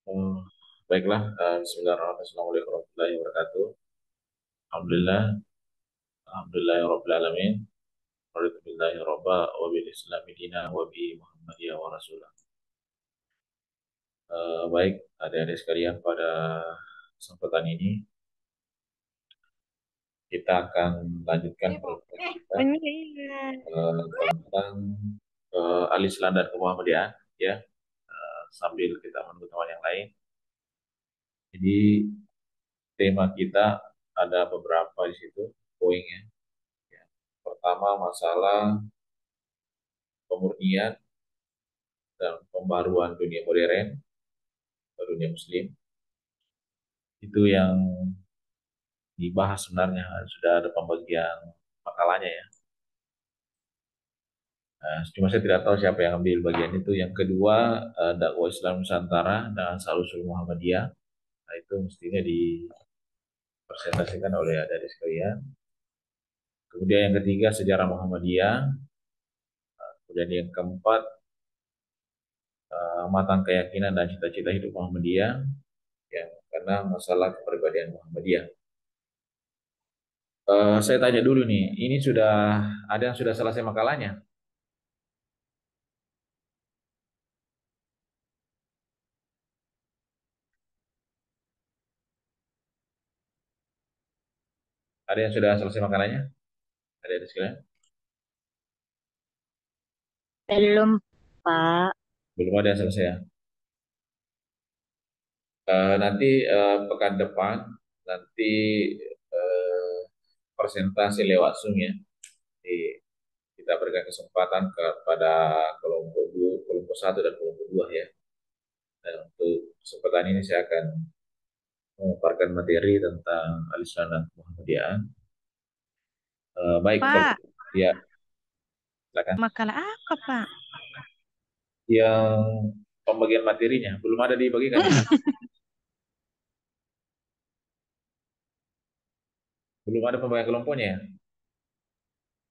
Oh, baiklah, Bismillahirrahmanirrahim. Assalamualaikum warahmatullahi wabarakatuh. Alhamdulillah, Alhamdulillahirabbil alamin. Raditu billahi robba wa bil islami dina wa bi Muhammadiyah wa rasulah. Baik, adik-adik sekalian, pada kesempatan ini kita akan lanjutkan program kita tentang al-Islam dan Kemuhammadiyaan, ya, sambil kita menunggu teman yang lain. Jadi tema kita ada beberapa di situ poinnya. Ya. Pertama, masalah pemurnian dan pembaruan dunia modern, dunia muslim, itu yang dibahas sebenarnya. Sudah ada pembagian makalahnya ya. Cuma saya tidak tahu siapa yang ambil bagian itu. Yang kedua, dakwah Islam Nusantara dan Ansar-Usul Muhammadiyah. Nah, itu mestinya dipresentasikan oleh adik-adik sekalian. Kemudian yang ketiga, sejarah Muhammadiyah. Kemudian yang keempat, matang keyakinan dan cita-cita hidup Muhammadiyah. Yang keenam, masalah kepribadian Muhammadiyah. Saya tanya dulu nih, ini sudah ada yang sudah selesai makalahnya? Ada yang sudah selesai makalahnya? Ada yang sekalian? Belum, Pak. Belum ada yang selesai ya? Nanti pekan depan nanti eh, presentasi lewat Zoom ya. Jadi kita berikan kesempatan kepada kelompok dua, kelompok satu dan kelompok dua ya. Dan untuk kesempatan ini saya akan memaparkan materi tentang Al-Islam dan Muhammadiyah. Baik, kalau Pak, ya silakan. makalah apa, Pak? Yang pembagian materinya belum ada dibagikan ya? Belum ada pembagian kelompoknya ya?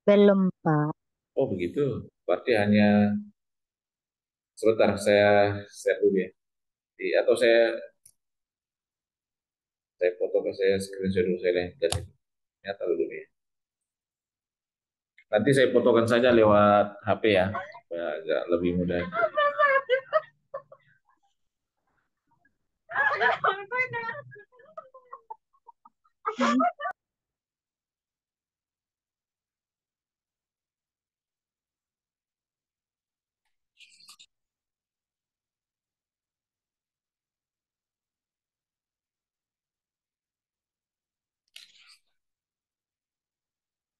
Belum, Pak. Oh begitu. Berarti hanya sebentar saya share dulu ya. Atau saya foto ke saya screenshot dulu saya lihat dari nyata dulu ya. Nanti saya fotokan saja lewat HP ya, supaya agak lebih mudah.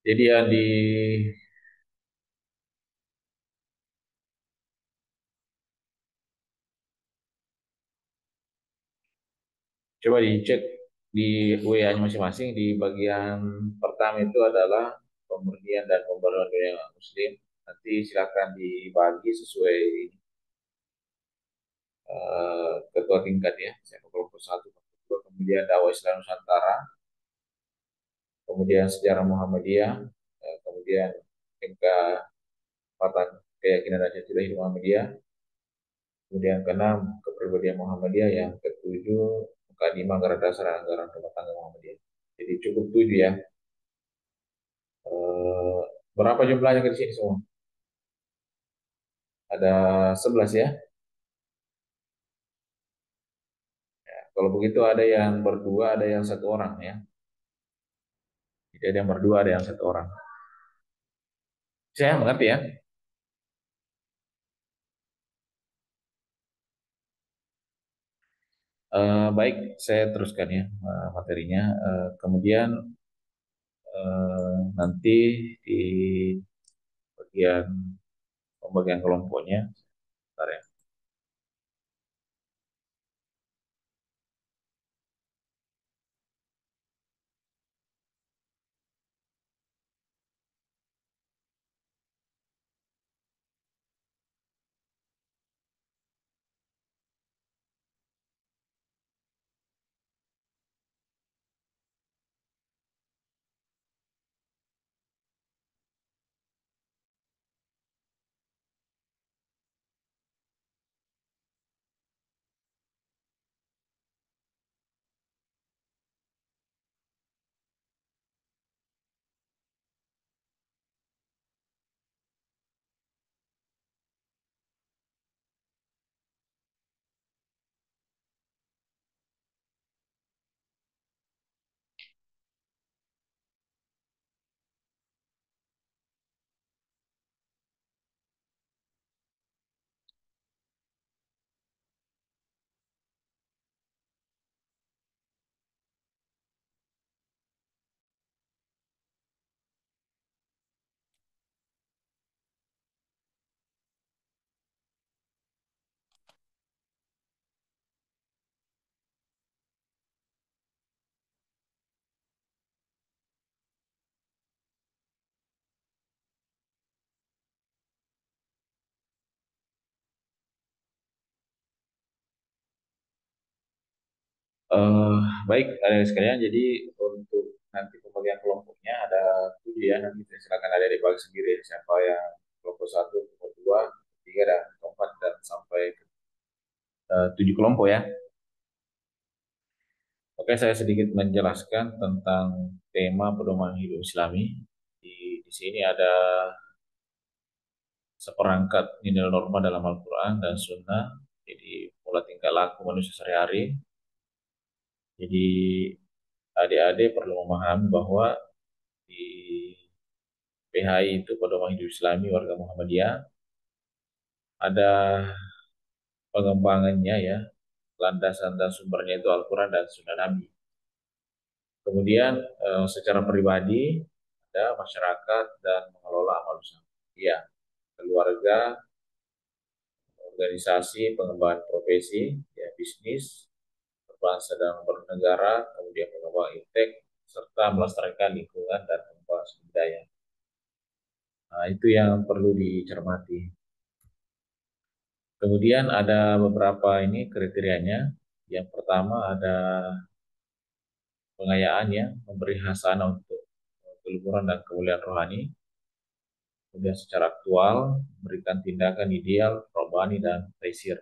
Jadi ya coba dicek di WA-nya masing-masing di bagian pertama itu adalah pemurnian dan pembaruan dunia muslim. Nanti silakan dibagi sesuai ketua tingkat ya. Saya ke kelompok satu, kelompok dua, kemudian dakwah Islam Nusantara, kemudian sejarah Muhammadiyah, kemudian tingkat Patah keyakinan dan cita hidup Muhammadiyah. Kemudian keenam, kepribadian Muhammadiyah. Yang ketujuh, mukadimah anggaran dasar anggaran rumah tangga Muhammadiyah. Jadi cukup tujuh ya. Eh, berapa jumlahnya ke sini semua? Ada 11 ya. Kalau begitu ada yang berdua, ada yang satu orang ya. Jadi ada yang berdua, ada yang satu orang. Saya mengerti ya. Baik, saya teruskan ya materinya. Kemudian nanti di bagian pembagian kelompoknya, bentar ya. Eh, baik, ada sekalian. Jadi untuk nanti pembagian kelompoknya ada 7 ya. Nanti silakan ada dibagi sendiri siapa yang kelompok satu, kelompok dua, tiga dan keempat dan sampai 7 kelompok ya. Oke, saya sedikit menjelaskan tentang tema pedoman hidup Islami. Di sini ada seperangkat nilai norma dalam Al-Quran dan Sunnah. Jadi pola tingkah laku manusia sehari-hari. Jadi adik-adik perlu memahami bahwa di PHI itu pedoman hidup Islami warga Muhammadiyah ada pengembangannya ya, landasan dan sumbernya itu Al-Quran dan Sunnah Nabi. Kemudian secara pribadi ada masyarakat dan mengelola amal usaha. Ya, keluarga, organisasi, pengembangan profesi, ya bisnis, berbangsa dan bernegara, kemudian pengembangan iptek, serta melestarikan lingkungan dan pengembangan budaya. Nah, itu yang perlu dicermati. Kemudian ada beberapa ini kriterianya. Yang pertama ada pengayaan ya, memberi hasanah untuk keluhuran dan kemuliaan rohani. Kemudian secara aktual, memberikan tindakan ideal, robani, dan taisir.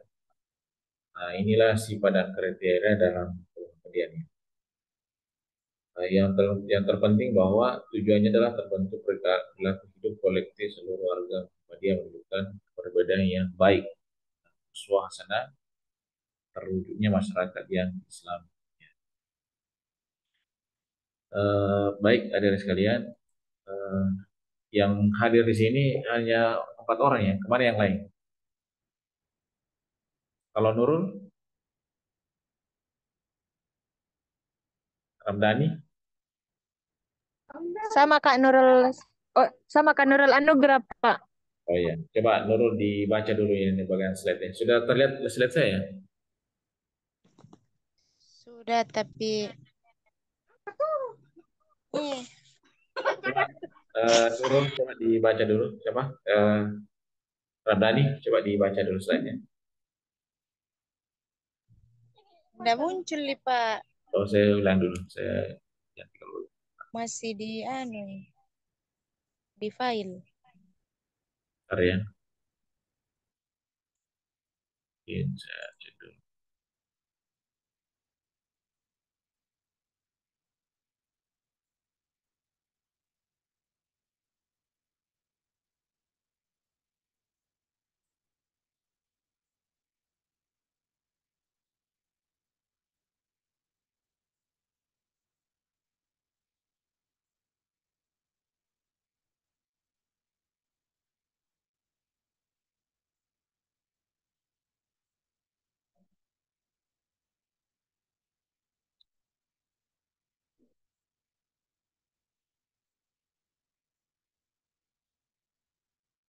Nah, inilah sifat dan kriteria dalam kemudian ini. Nah, yang terpenting bahwa tujuannya adalah terbentuk perilaku hidup kolektif seluruh warga Muhammadiyah menunjukkan perbedaan yang baik, suasana terwujudnya masyarakat yang Islam. Baik, hadirin sekalian, eh, yang hadir di sini hanya 4 orang ya. Kemana yang lain? Kalau Nurul, Ramdhani, Sama Kak Nurul. Oh, sama Kak Nurul Anugrah, Pak. oh ya, coba Nurul dibaca dulu ini bagian slide-nya. Sudah terlihat slide saya? Sudah, tapi ih, Coba Nurul coba dibaca dulu. Siapa? Ramdhani, coba dibaca dulu slide-nya. udah muncul nih, Pak. Oh, saya ulang dulu. Saya ganti dulu. Masih di di file. Bentar ya. Mungkin saya cek dulu.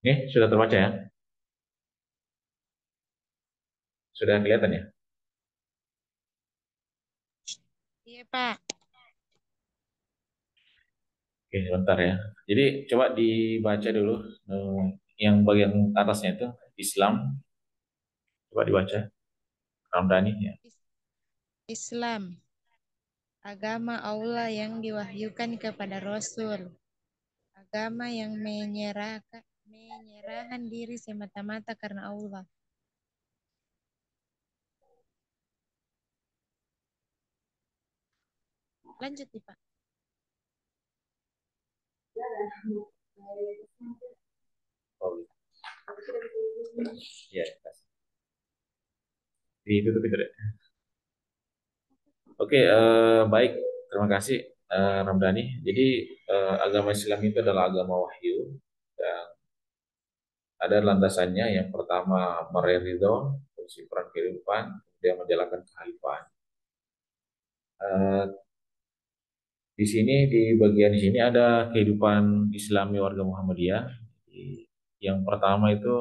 Nih, sudah terbaca ya? Sudah kelihatan ya? Iya, Pak. Oke, sebentar ya. Jadi coba dibaca dulu eh, yang bagian atasnya itu Islam. Coba dibaca. Ramdhani ya. Islam, agama Allah yang diwahyukan kepada Rasul, agama yang menyerahkan diri semata-mata karena Allah. Lanjut nih, Pak. Oh, iya. Ditutup itu deh. Oke, baik. Terima kasih Ramdhani. Jadi agama Islam itu adalah agama wahyu dan ada landasannya. Yang pertama meraih ridho, peran kehidupan, kemudian menjalankan kehalifan. Eh, di sini di bagian di sini ada kehidupan Islami warga Muhammadiyah. Yang pertama itu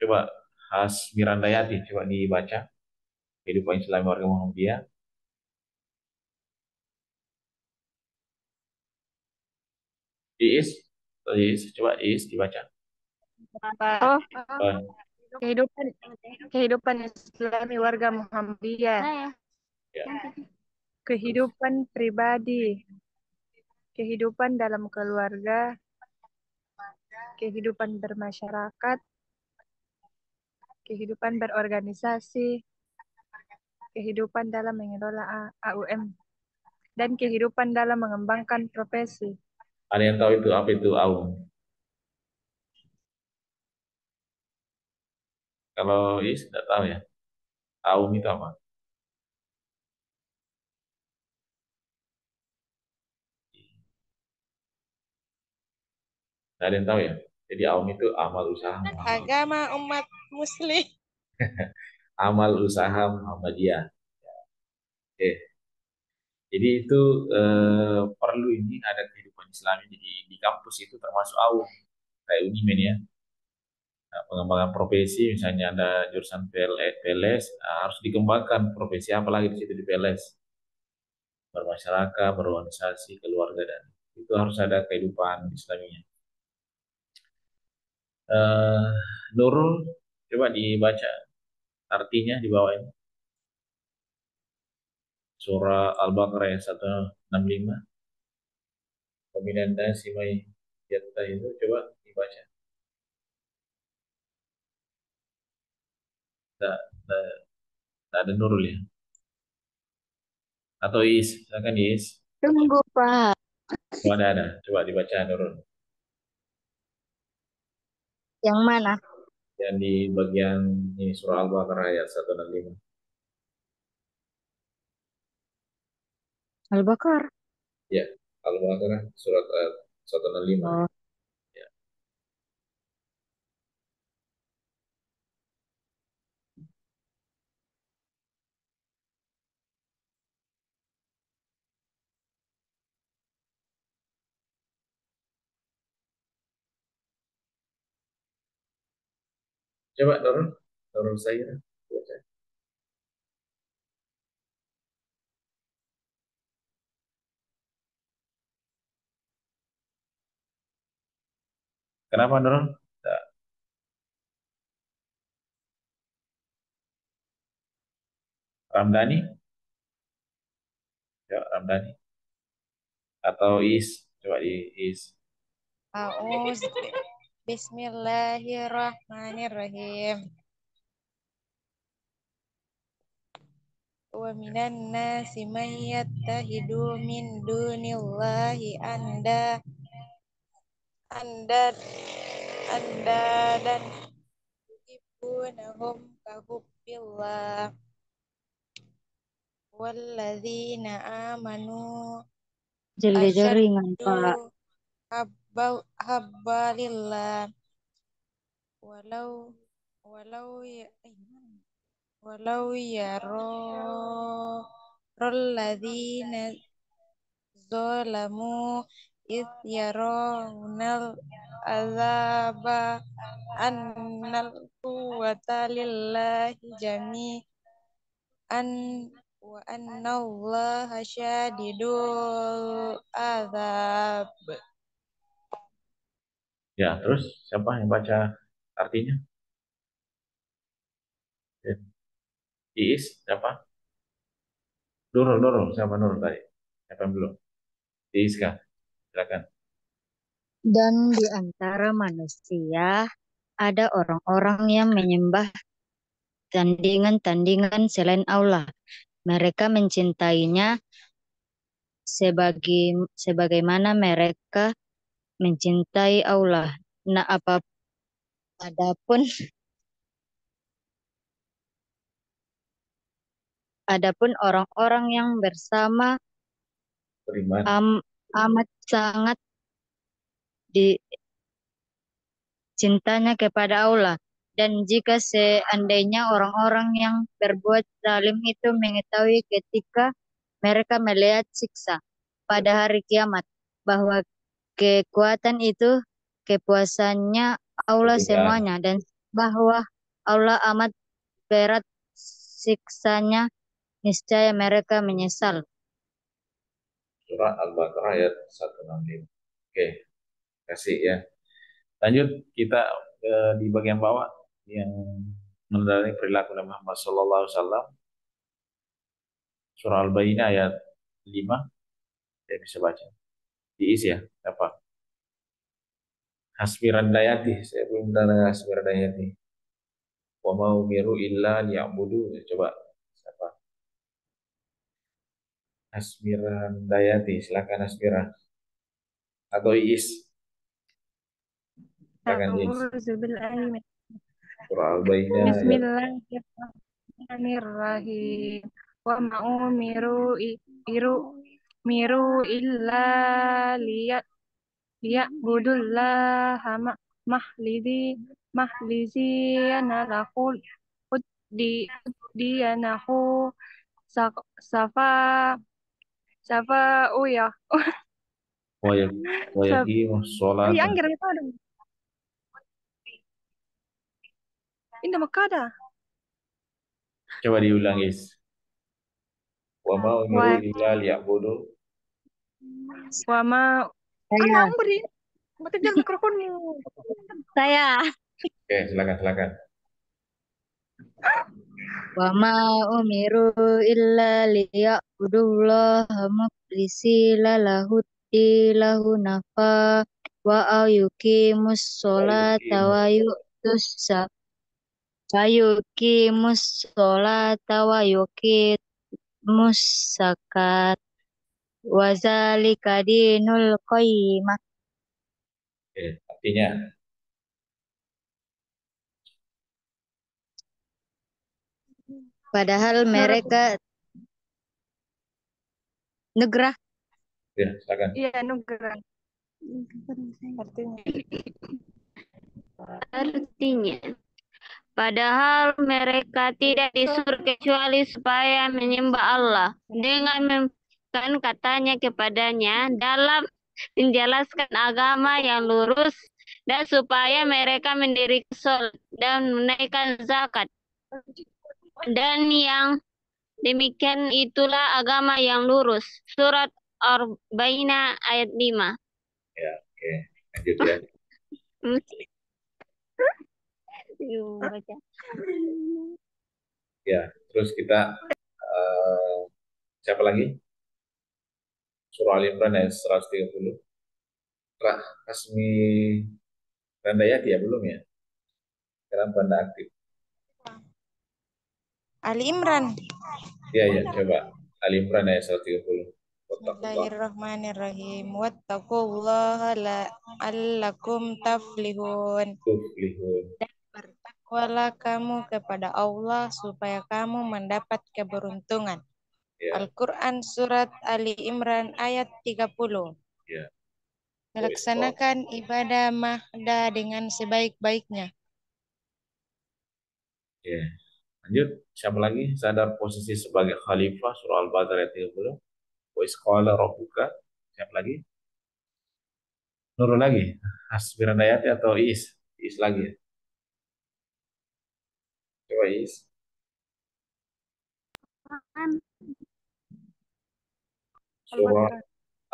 coba Hasmirandayati coba dibaca kehidupan Islami warga Muhammadiyah. Iis, Iis coba Iis dibaca. Oh, Eh, kehidupan kehidupan Islami warga Muhammadiyah. Ya. Terus Kehidupan pribadi, kehidupan dalam keluarga, kehidupan bermasyarakat, kehidupan berorganisasi, kehidupan dalam mengelola AUM, dan kehidupan dalam mengembangkan profesi. ada yang tahu itu apa itu AUM? Kalau Is tidak tahu ya. AUM itu apa? Tidak ada yang tahu ya. Jadi AUM itu amal usaha Muhammadiyah. Agama umat muslim. Amal usaha Muhammadiyah. Oke. Jadi itu perlu ini ada kehidupan Islami. Jadi di kampus itu termasuk AUM kayak Unimen ya. Nah, pengembangan profesi misalnya ada jurusan PLS, nah, harus dikembangkan profesi apa lagi di situ di PLS, bermasyarakat, berorganisasi, keluarga dan itu harus ada kehidupan Islaminya. Eh, Nurul, coba dibaca artinya di bawah ini. Surah Al-Baqarah ayat 165. Peminanda Simai Yatta itu coba dibaca. Tidak, tidak, tidak ada Nurul ya. Atau Is, silakan Is. Tunggu, Pak. Oh, ada. Coba dibaca Nurul. Yang mana? Yang di bagian ini surah Al-Baqarah ayat 165. Al-Baqarah. Ya, Al-Baqarah surat 165. Oh, Ya. Coba Nurul, Nurul saya. Baca. Kenapa Nurul? Tak, Ramdhani? Coba Ramdhani. Atau Is? Coba di Is. Auz. Bismillahirrahmanirrahim. Wa minan nasi man yattahidu min dunillahi andad dan yuhibbunahum kahubbillah walladzina amanu jeli jaringan, asyaddu Pak. habbalillah walau walau ya walau ralladzina zalamu id yarawnal azaba annal quwwata lillahi jami'an wa annallaha syadidul azab. Ya, terus siapa yang baca artinya? Ya. Is, siapa? Nurul, Nurul. Siapa Nurul tadi? Siapa yang belum? Is kah? Silakan. Dan di antara manusia ada orang-orang yang menyembah tandingan-tandingan selain Allah. Mereka mencintainya sebagaimana mereka mencintai Allah. Nah, adapun adapun orang-orang yang bersama Beriman. amat sangat cintanya kepada Allah. Dan jika seandainya orang-orang yang berbuat zalim itu mengetahui ketika mereka melihat siksa pada hari kiamat, bahwa kekuatan itu kepuasannya Allah Kemuliaan. semuanya, dan bahwa Allah amat berat siksanya, niscaya mereka menyesal. Surah Al-Baqarah ayat 165. Oke, kasih ya. Lanjut kita di bagian bawah yang meneladani perilaku Nabi Muhammad SAW. Surah Al-Baqarah ayat 5. Saya bisa baca. Diisi ya. Apa? Hasmirandayati. Saya belum dengar Hasmirandayati. Wa ma umiru illa liya'budu. Coba. Siapa? Hasmirandayati. Silakan Hasmira. Atau Iis. Silakan Iis. A'udzubillahi Surah Al-Baqarah ayat. Bismillahirrahmanirrahim. Wa ma umiru miru illa liya'budullaha mahlizina lahul diyanahu safa safa ya Wa yaqimus ay sholata. angger itu ada ini makada Coba diulang Iis. Wa ma umiru wa illa liya'budu. wa ma ada Saya, angger ini mati jalan mikrofonmu saya. Oke, silakan. Wa ma umiru illa liya'budullaha mukhlishina lahu nafa wa yuqimus Wa sholata yuqimus wa yuqimus zakat wa zalika dinul qayyimah. Oke, artinya Padahal mereka negara ya, silakan. iya nugeran artinya Artinya, padahal mereka tidak disuruh kecuali supaya menyembah Allah dengan memberikan katanya kepadanya dalam menjelaskan agama yang lurus dan supaya mereka mendirikan sholat dan menunaikan zakat. Dan yang demikian itulah agama yang lurus. Surat Ar-Baqarah ayat 5. Ya, oke. Lanjut ya. Baca. Ya, terus kita siapa lagi? Surah Al-Imran ayat 130. Hasmi Randayati ya belum ya? Sekarang Banda aktif. Ali Imran. Ya, coba. Al-Imran ayat 130. Wattaqullah. Bismillahirrahmanirrahim. Wattaqullaha la'allakum taflihun. Tuflihun. Bertakwalah kamu kepada Allah supaya kamu mendapat keberuntungan. Ya, Al-Quran Surat Ali Imran ayat 30. ya. Melaksanakan ibadah mahda dengan sebaik-baiknya. Ya. Lanjut. Siapa lagi? Sadar posisi sebagai khalifah surah Al-Baqarah ayat 30. Wa isqala rabbuka. Siapa lagi? Nurul lagi. Hasbi Randayati atau Is? Is lagi ya. Coba Is. Surah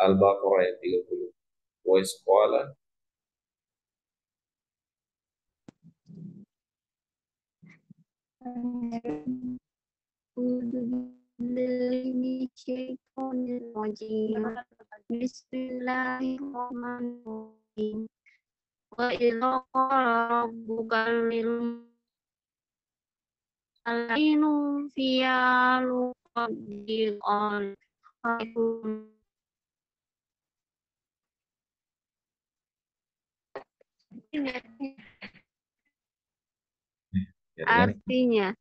Al-Baqarah ayat 30. Wa isqala Bismillahirrahmanirrahim. Wa idza qala rabbuka lil malaikatu fiha luqaddiqan ya, artinya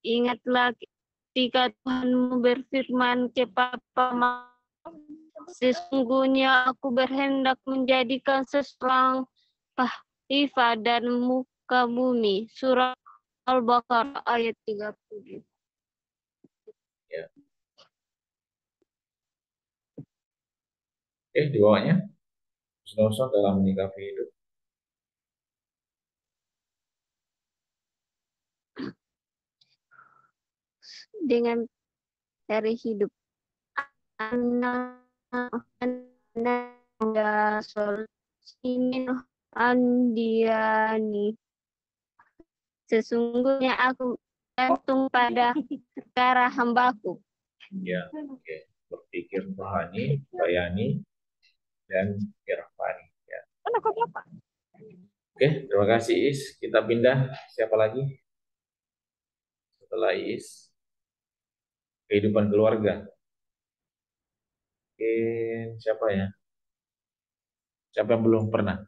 ingatlah ketika Tuhanmu berfirman kepada sesungguhnya aku berhendak menjadikan seseorang khalifah dan muka bumi. Surah Al-Baqarah ayat 30. Ya. Di bawahnya Husnul dalam menyikapi hidup. Dengan dari hidup anda solimin andiani. Sesungguhnya aku bergantung pada perkara hambaku. Ya, oke. Berpikir rohani, bayani, dan irfani. Ya. Oke, terima kasih Is. Kita pindah. Siapa lagi setelah Is? Kehidupan keluarga. Oke, siapa ya? Siapa yang belum pernah?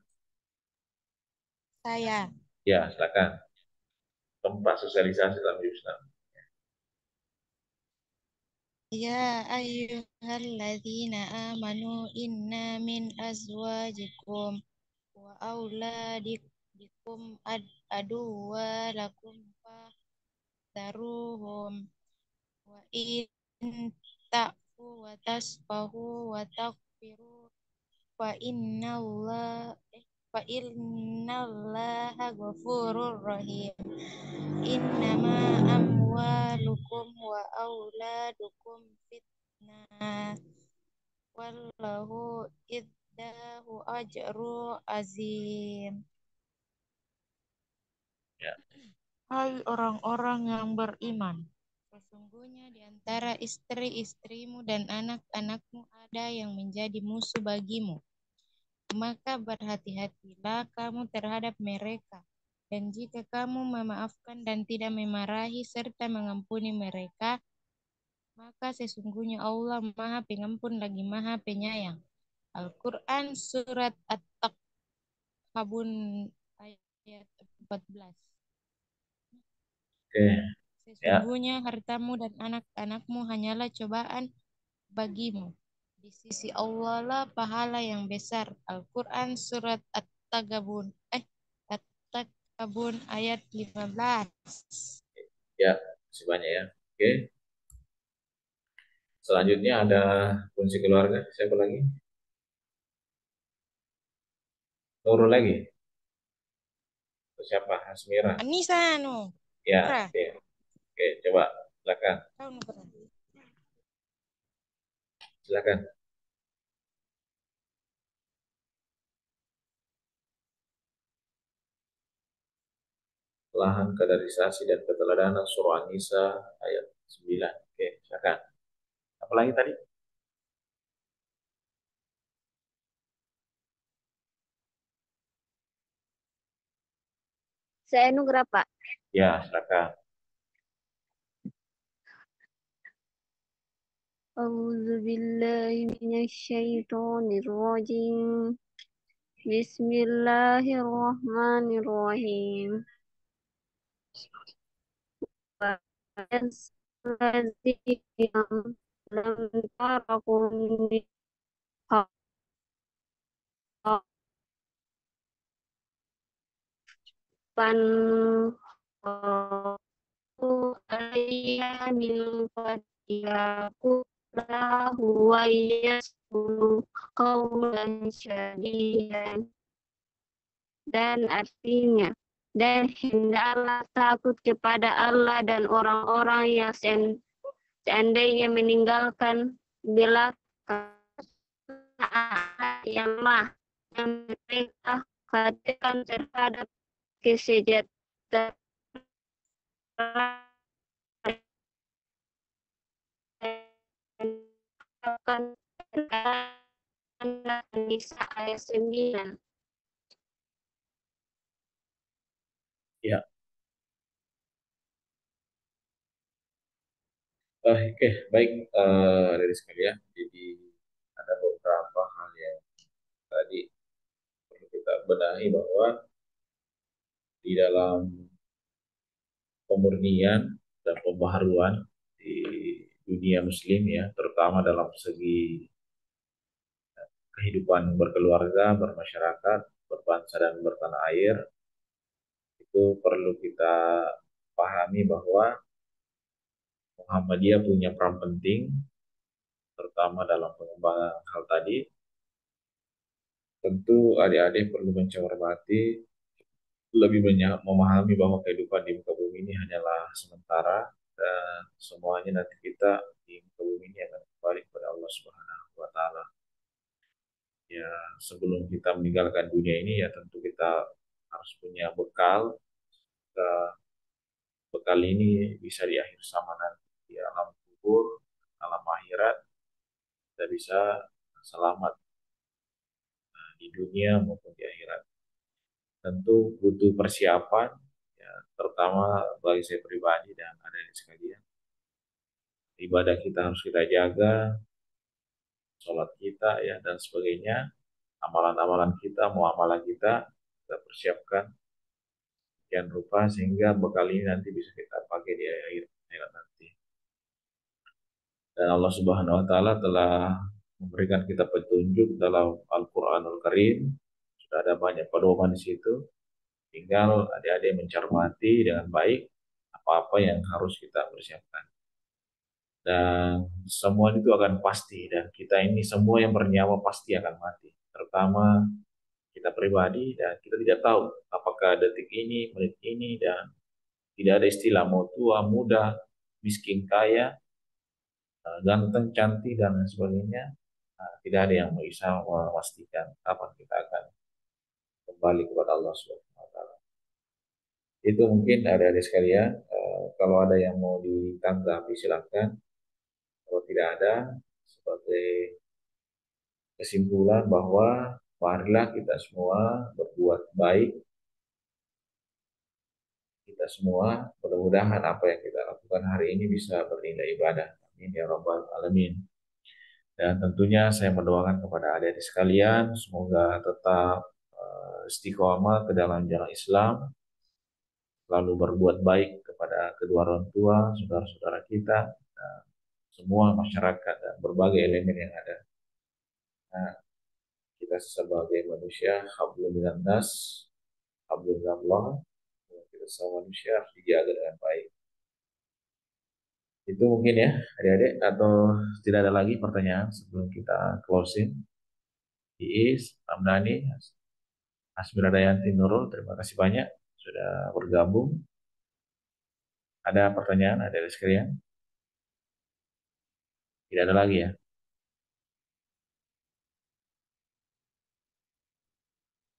Saya. Ya, silakan. Tempat sosialisasi dalam hidup Islam. Ya ayyuhalladzina amanu inna min azwajikum wa auladikum aduwwa lakum fahdaruhum wa in ta'fu wa tasfahu wa taghfiru fa innallaha ghafurur rahim. Innama amwalukum wa auladukum fitnah wallahu iddahu ajru azim. Ya. Hai orang-orang yang beriman, sesungguhnya di antara istri-istrimu dan anak-anakmu ada yang menjadi musuh bagimu. Maka berhati-hatilah kamu terhadap mereka. Dan jika kamu memaafkan dan tidak memarahi serta mengampuni mereka, maka sesungguhnya Allah Maha Pengampun lagi Maha Penyayang. Al-Quran Surat At-Takhabun ayat 14. Oke, ya. Sesungguhnya hartamu dan anak-anakmu hanyalah cobaan bagimu. Di sisi Allah lah pahala yang besar. Al-Quran Surat At-Takhabun ayat 15. Ya, masih banyak ya. Oke. Selanjutnya ada fungsi keluarga. Siapa lagi? Nurul lagi. Atau siapa? Hasmira. Anissa no. Ya, Nura. oke. Oke, coba silakan. Kau Nura. Silakan. Lahan kaderisasi dan keteladanan surah An-Nisa ayat 9. Oke, silakan. Apa lagi tadi? Saya Nugra, Pak. Ya, silakan. A'udzu billahi minasyaitonir rajim. Bismillahirrahmanirrahim. Yang lam tarakum pan alaiha min fatihaku huwa yasulu qawlan syadidan. Dan artinya, dan hendaklah takut kepada Allah dan orang-orang yang seandainya meninggalkan belakang yang lemah, yang mereka katakan terhadap kesejahteraan An-Nisa ayat 9. Ya. Oke, baik dari sekalian. Jadi ada beberapa hal yang tadi perlu kita benahi bahwa di dalam pemurnian dan pembaharuan di dunia muslim ya, terutama dalam segi kehidupan berkeluarga, bermasyarakat, berbangsa dan bertanah air, itu perlu kita pahami bahwa Muhammadiyah punya peran penting, terutama dalam pengembangan hal tadi. Tentu adik-adik perlu mencermati, lebih banyak memahami bahwa kehidupan di muka bumi ini hanyalah sementara, dan semuanya nanti kita di muka bumi ini akan kembali kepada Allah Subhanahu wa Ta'ala. Ya, sebelum kita meninggalkan dunia ini, ya tentu kita harus punya bekal, kita bekal ini bisa di akhir zaman nanti di alam kubur, alam akhirat, kita bisa selamat di dunia maupun di akhirat. Tentu butuh persiapan, ya, terutama bagi saya pribadi dan adik-adik sekalian. Ibadah kita harus kita jaga, sholat kita ya dan sebagainya, amalan-amalan kita, muamalah kita persiapkan sekian rupa sehingga bekal ini nanti bisa kita pakai di akhir hayat nanti. Dan Allah Subhanahu wa taala telah memberikan kita petunjuk dalam Al-Qur'anul Karim. Sudah ada banyak pedoman di situ. Tinggal adik-adik mencermati dengan baik apa-apa yang harus kita persiapkan. Dan semua itu akan pasti, dan kita ini semua yang bernyawa pasti akan mati. Terutama kita pribadi, dan kita tidak tahu apakah detik ini, menit ini, dan tidak ada istilah mau tua, muda, miskin, kaya, ganteng, cantik, dan lain sebagainya. Nah, tidak ada yang bisa memastikan kapan kita akan kembali kepada Allah Subhanahu wa taala. Itu mungkin adik-adik sekalian, kalau ada yang mau ditanggapi silakan. Kalau tidak ada, sebagai kesimpulan bahwa marilah kita semua berbuat baik, kita semua mudah-mudahan apa yang kita lakukan hari ini bisa bernilai ibadah. Amin ya rabbal alamin. Dan tentunya saya mendoakan kepada adik-adik sekalian semoga tetap istiqomah ke dalam jalan Islam, lalu berbuat baik kepada kedua orang tua, saudara-saudara kita, dan semua masyarakat dan berbagai elemen yang ada. Nah, kita sebagai manusia, hablum minan nas, hablum minallah, kita semua manusia harus dijaga dengan baik. Itu mungkin ya, adik-adik, atau tidak ada lagi pertanyaan sebelum kita closing. Iis, Ramdhani, Asmiradayanti Nurul, terima kasih banyak sudah bergabung. Ada pertanyaan, adik-adik sekalian? Tidak ada lagi ya?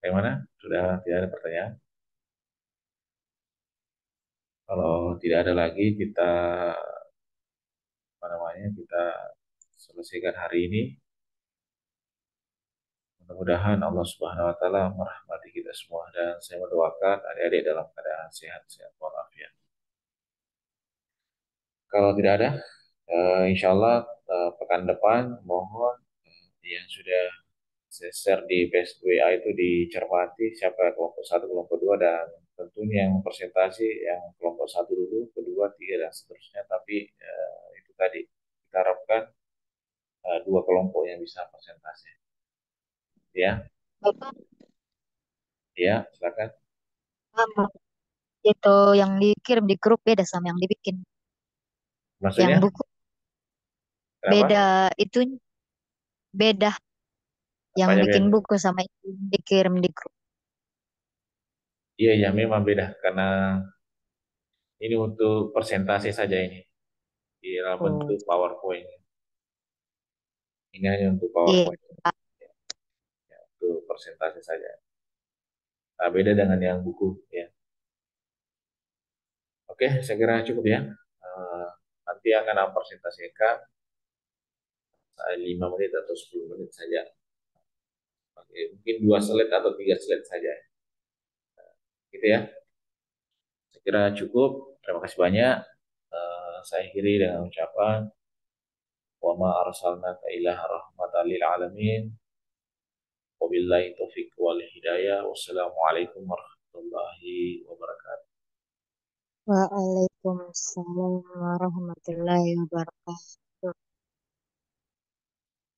Bagaimana? Sudah tidak ada pertanyaan? Kalau tidak ada lagi, kita kita selesaikan hari ini. Mudah-mudahan Allah Subhanahu wa taala merahmati kita semua, dan saya mendoakan adik-adik dalam keadaan sehat-sehat walafiat. Kalau tidak ada, insya Allah pekan depan mohon yang sudah saya share di Facebook WA itu dicermati siapa kelompok 1, kelompok 2, dan tentunya yang presentasi yang kelompok 1 dulu, kedua, 3, dan seterusnya. Tapi itu tadi kita harapkan 2 kelompok yang bisa presentasi. Ya, Bapak, ya, silakan. itu yang dikirim di grup beda sama yang dibikin. Yang Maksudnya, buku kenapa? beda, itu beda. Yang Apanya bikin beda? buku sama yang dikirim di grup. Iya, ya, memang beda karena ini untuk presentasi saja ini di dalam Oh, bentuk PowerPoint. Ini hanya untuk iya. PowerPoint, ya, untuk presentasi saja. Nah, beda dengan yang buku, ya. Oke, saya kira cukup ya. Nanti akan presentasikan 5 menit atau 10 menit saja. Oke, mungkin 2 slide atau 3 slide saja. Gitu ya. Saya kira cukup. Terima kasih banyak. Saya akhiri dengan ucapan wa ma arsalnaka illa rahmatan lil alamin. Wabillahi taufiq wal hidayah. Wassalamualaikum warahmatullahi wabarakatuh. Waalaikumsalam warahmatullahi wabarakatuh.